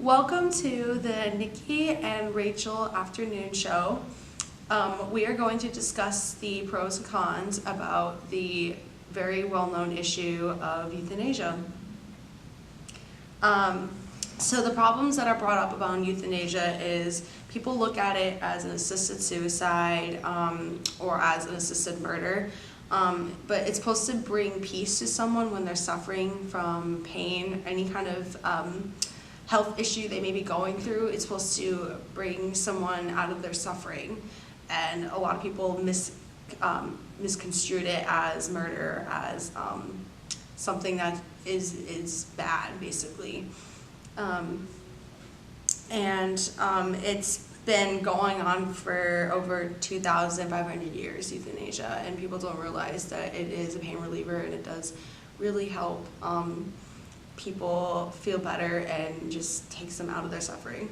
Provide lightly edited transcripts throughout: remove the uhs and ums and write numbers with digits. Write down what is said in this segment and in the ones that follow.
Welcome to the Nikki and Rachel afternoon show. We are going to discuss the pros and cons about the very well-known issue of euthanasia. So the problems that are brought up about euthanasia is people look at it as an assisted suicide or as an assisted murder. But it's supposed to bring peace to someone when they're suffering from pain, any kind of health issue they may be going through. It's supposed to bring someone out of their suffering, and a lot of people misconstrued it as murder, as something that is bad, basically. It's been going on for over 2,500 years, euthanasia, and people don't realize that it is a pain reliever and it does really help people feel better and just takes them out of their suffering.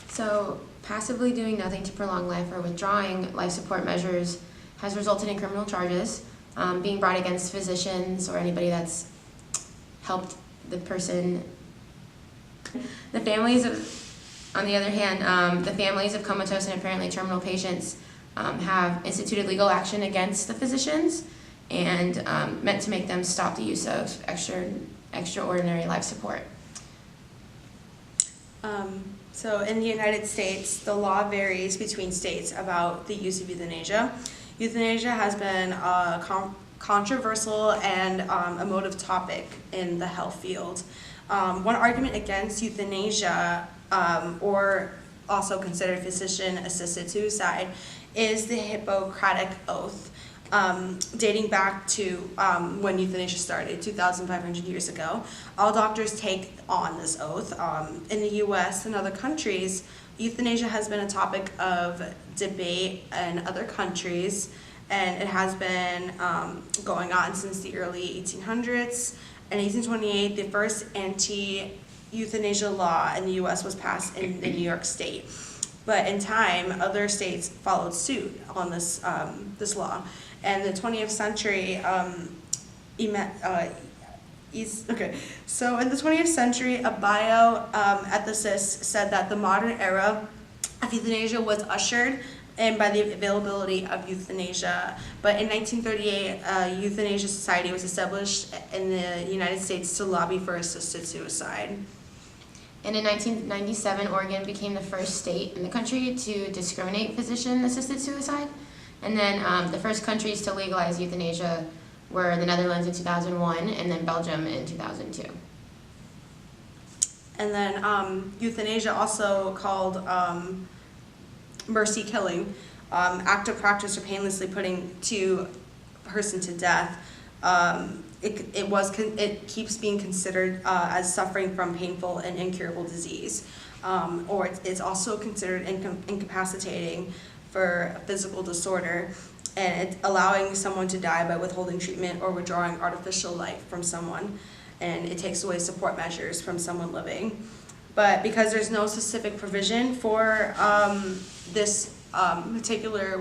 So passively doing nothing to prolong life or withdrawing life support measures has resulted in criminal charges being brought against physicians or anybody that's helped the person. The families of, on the other hand, the families of comatose and apparently terminal patients have instituted legal action against the physicians and meant to make them stop the use of extraordinary life support. So in the United States, the law varies between states about the use of euthanasia. Euthanasia has been a controversial and emotive topic in the health field. One argument against euthanasia, or also considered physician-assisted suicide, is the Hippocratic Oath, dating back to when euthanasia started 2,500 years ago. All doctors take on this oath. In the US and other countries, euthanasia has been a topic of debate in other countries, and it has been going on since the early 1800s. In 1828, the first anti-euthanasia law in the US was passed in New York State. But in time, other states followed suit on this law. And the 20th century, So in the 20th century, a bioethicist said that the modern era of euthanasia was ushered in by the availability of euthanasia. But in 1938, a euthanasia society was established in the United States to lobby for assisted suicide. And in 1997, Oregon became the first state in the country to discriminate physician-assisted suicide. And then the first countries to legalize euthanasia were the Netherlands in 2001 and then Belgium in 2002. And then euthanasia, also called mercy killing, act of practice or painlessly putting a person to death. It keeps being considered as suffering from painful and incurable disease, or it's also considered incapacitating for a physical disorder, and it's allowing someone to die by withholding treatment or withdrawing artificial life from someone, and it takes away support measures from someone living. But because there's no specific provision for this particular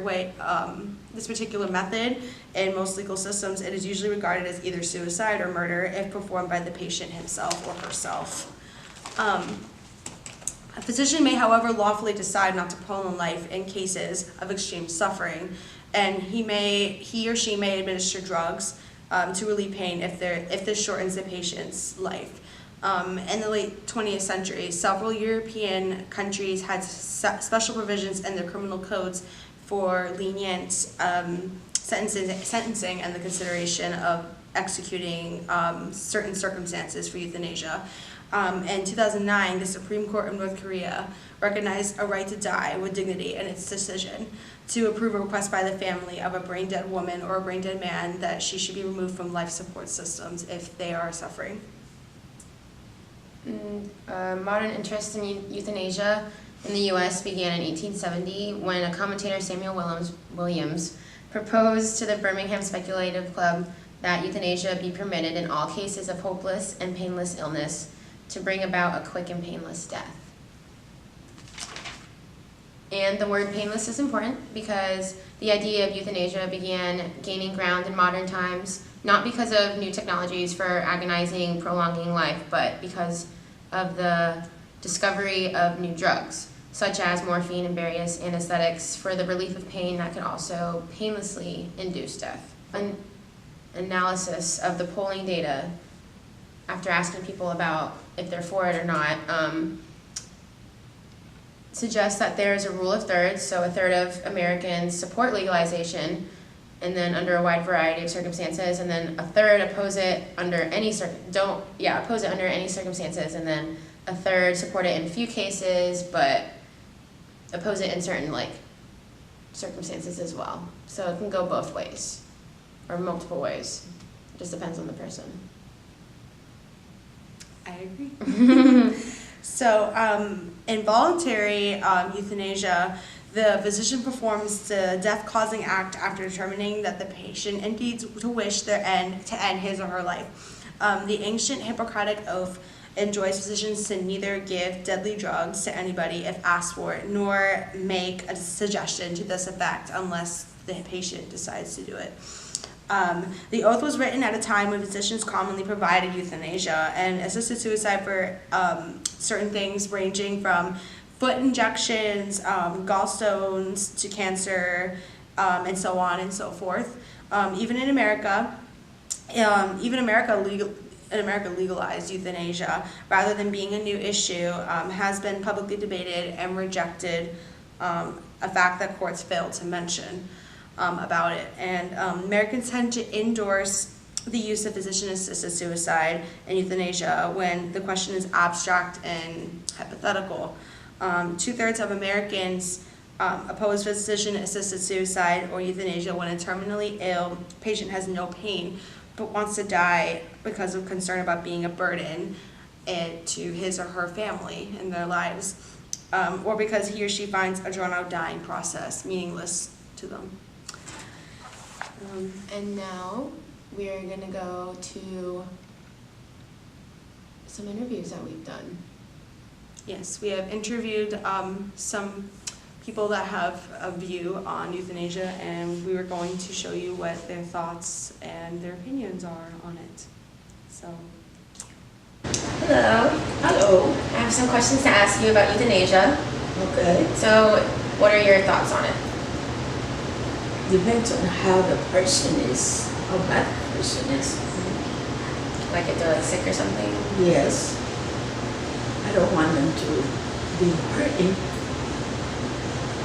method in most legal systems, it is usually regarded as either suicide or murder if performed by the patient himself or herself. A physician may, however, lawfully decide not to prolong life in cases of extreme suffering, and he or she may administer drugs to relieve pain if this shortens the patient's life. In the late 20th century, several European countries had special provisions in their criminal codes for lenient sentencing and the consideration of executing certain circumstances for euthanasia. In 2009, the Supreme Court of North Korea recognized a right to die with dignity in its decision to approve a request by the family of a brain-dead woman or a brain-dead man that she should be removed from life support systems if they are suffering. Modern interest in euthanasia in the U.S. began in 1870 when a commentator, Samuel Williams, proposed to the Birmingham Speculative Club that euthanasia be permitted in all cases of hopeless and painless illness to bring about a quick and painless death. And the word painless is important because the idea of euthanasia began gaining ground in modern times, not because of new technologies for agonizing, prolonging life, but because of the discovery of new drugs, such as morphine and various anesthetics for the relief of pain that could also painlessly induce death. An analysis of the polling data, after asking people about if they're for it or not, suggests that there is a rule of thirds, so a third of Americans support legalization, and then under a wide variety of circumstances, and then a third oppose it under any under any circumstances, and then a third support it in a few cases, but oppose it in certain circumstances as well. So it can go both ways, or multiple ways. It just depends on the person. I agree. So, involuntary euthanasia, the physician performs the death-causing act after determining that the patient indeed to wish to end his or her life. The ancient Hippocratic oath enjoins physicians to neither give deadly drugs to anybody if asked for it, nor make a suggestion to this effect unless the patient decides to do it. The oath was written at a time when physicians commonly provided euthanasia and assisted suicide for certain things ranging from foot injections, gallstones to cancer, and so on and so forth. Even in America, legalized euthanasia rather than being a new issue, has been publicly debated and rejected, a fact that courts failed to mention about it. And Americans tend to endorse the use of physician-assisted suicide and euthanasia when the question is abstract and hypothetical. 2/3 of Americans oppose physician-assisted suicide or euthanasia when a terminally ill patient has no pain but wants to die because of concern about being a burden to his or her family in their lives, or because he or she finds a drawn-out dying process meaningless to them. And now we're going to go to some interviews that we've done. Yes, we have interviewed some people that have a view on euthanasia, and we were going to show you what their thoughts and their opinions are on it. So. Hello. Hello. I have some questions to ask you about euthanasia. Okay. So, what are your thoughts on it? Depends on how the person is, how bad the person is. Like if they're sick or something? Yes. I don't want them to be hurting.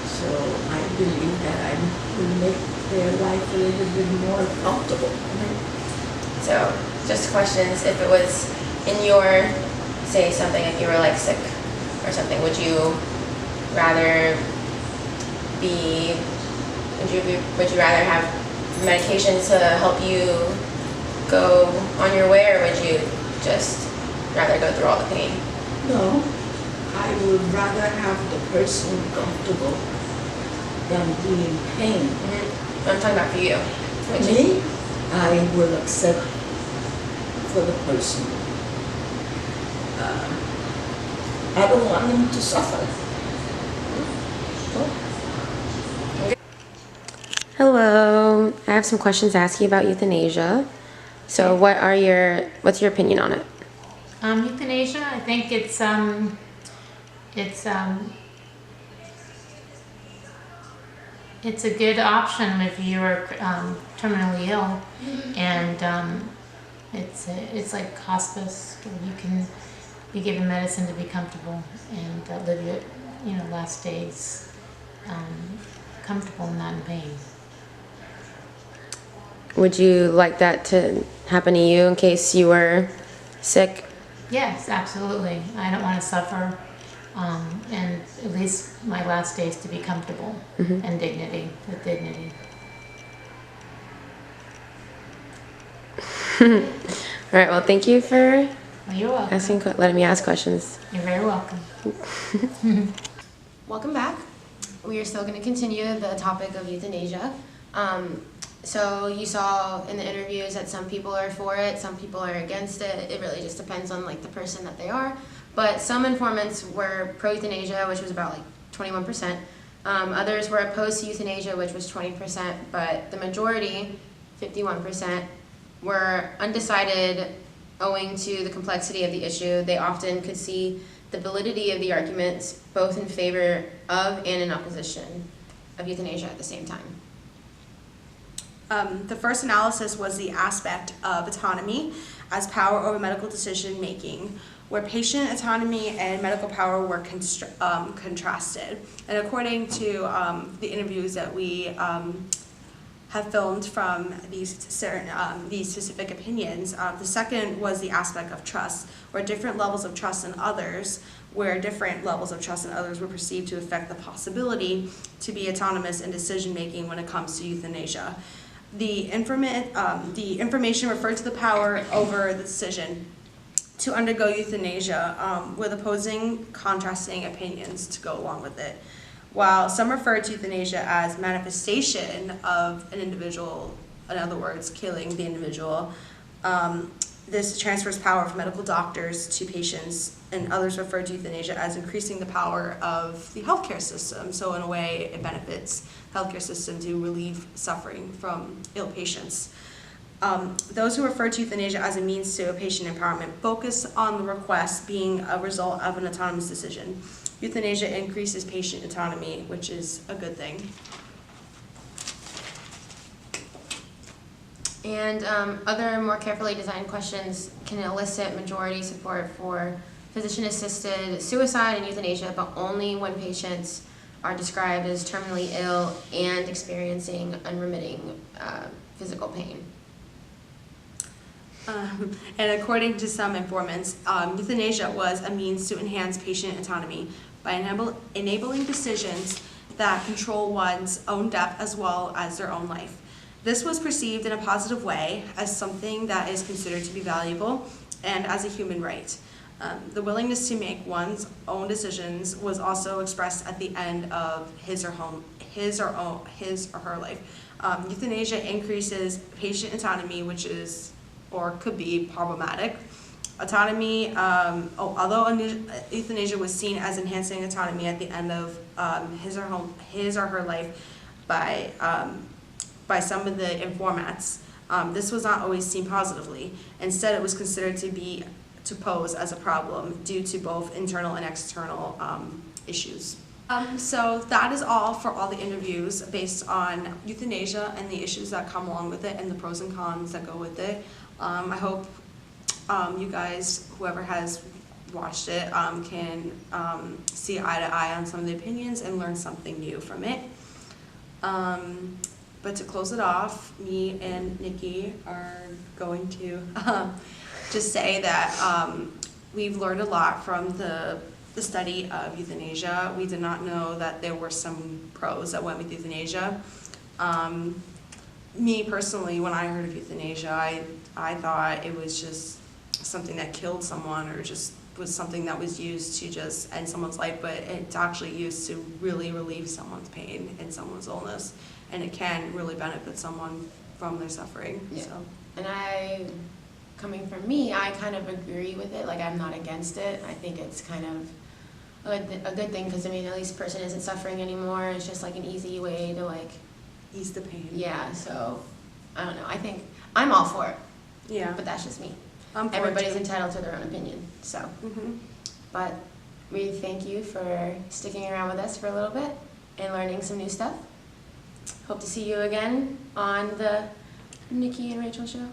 So I believe that I will make their life a little bit more comfortable. So, just questions. If it was in your, say something, if you were sick or something, would you rather rather have medication to help you go on your way, or would you just rather go through all the pain? No, I would rather have the person comfortable than be in pain. Mm-hmm. I'm talking about for you. Me, I will accept for the person. I don't want them to suffer. Hello, I have some questions to ask you about euthanasia. So what's your opinion on it? Euthanasia, I think it's a good option if you are terminally ill, and it's like hospice, where you can be given medicine to be comfortable and live your last days comfortable and not in pain. Would you like that to happen to you in case you were sick? Yes, absolutely. I don't want to suffer, and at least my last days to be comfortable and with dignity. All right. Well, thank you for Well, you're welcome. letting me ask questions. You're very welcome. Welcome back. We are still going to continue the topic of euthanasia. So you saw in the interviews that some people are for it, some people are against it. It really just depends on the person that they are. But some informants were pro-euthanasia, which was about 21%. Others were opposed to euthanasia, which was 20%. But the majority, 51%, were undecided owing to the complexity of the issue, they often could see the validity of the arguments both in favor of and in opposition of euthanasia at the same time. The first analysis was the aspect of autonomy as power over medical decision making, where patient autonomy and medical power were contrasted. And according to the interviews that we have filmed from these specific opinions, the second was the aspect of trust, where different levels of trust in others, were perceived to affect the possibility to be autonomous in decision making when it comes to euthanasia. The information referred to the power over the decision to undergo euthanasia with opposing, contrasting opinions to go along with it. While some refer to euthanasia as manifestation of an individual, in other words, killing the individual, this transfers power from medical doctors to patients, and others refer to euthanasia as increasing the power of the healthcare system. So in a way, it benefits the healthcare system to relieve suffering from ill patients. Those who refer to euthanasia as a means to patient empowerment focus on the request being a result of an autonomous decision. Euthanasia increases patient autonomy, which is a good thing. And other more carefully designed questions can elicit majority support for physician-assisted suicide and euthanasia, but only when patients are described as terminally ill and experiencing unremitting physical pain. And according to some informants, euthanasia was a means to enhance patient autonomy by enabling decisions that control one's own death as well as their own life. This was perceived in a positive way as something that is considered to be valuable and as a human right. The willingness to make one's own decisions was also expressed at the end of his or her life. Euthanasia increases patient autonomy, which is or could be problematic. Autonomy, although euthanasia was seen as enhancing autonomy at the end of his or her life by some of the informants, this was not always seen positively. Instead, it was considered to pose as a problem due to both internal and external issues. So that is all for all the interviews based on euthanasia and the issues that come along with it and the pros and cons that go with it. I hope you guys, whoever has watched it, can see eye to eye on some of the opinions and learn something new from it. But to close it off, me and Nikki are going to just say that we've learned a lot from the study of euthanasia. We did not know that there were some pros that went with euthanasia. Me personally, when I heard of euthanasia, I thought it was just something that killed someone or just was something that was used to just end someone's life, but it's actually used to really relieve someone's pain and someone's illness, and it can really benefit someone from their suffering. Yeah. So. And coming from me, I kind of agree with it. Like, I'm not against it. I think it's kind of a good thing because, I mean, at least the person isn't suffering anymore. It's just like an easy way to like Ease the pain. Yeah, so I don't know. I think I'm all for it. Yeah. But that's just me. Everybody's entitled to their own opinion. So, Mm-hmm. but we thank you for sticking around with us for a little bit and learning some new stuff. Hope to see you again on the Nikki and Rachel show.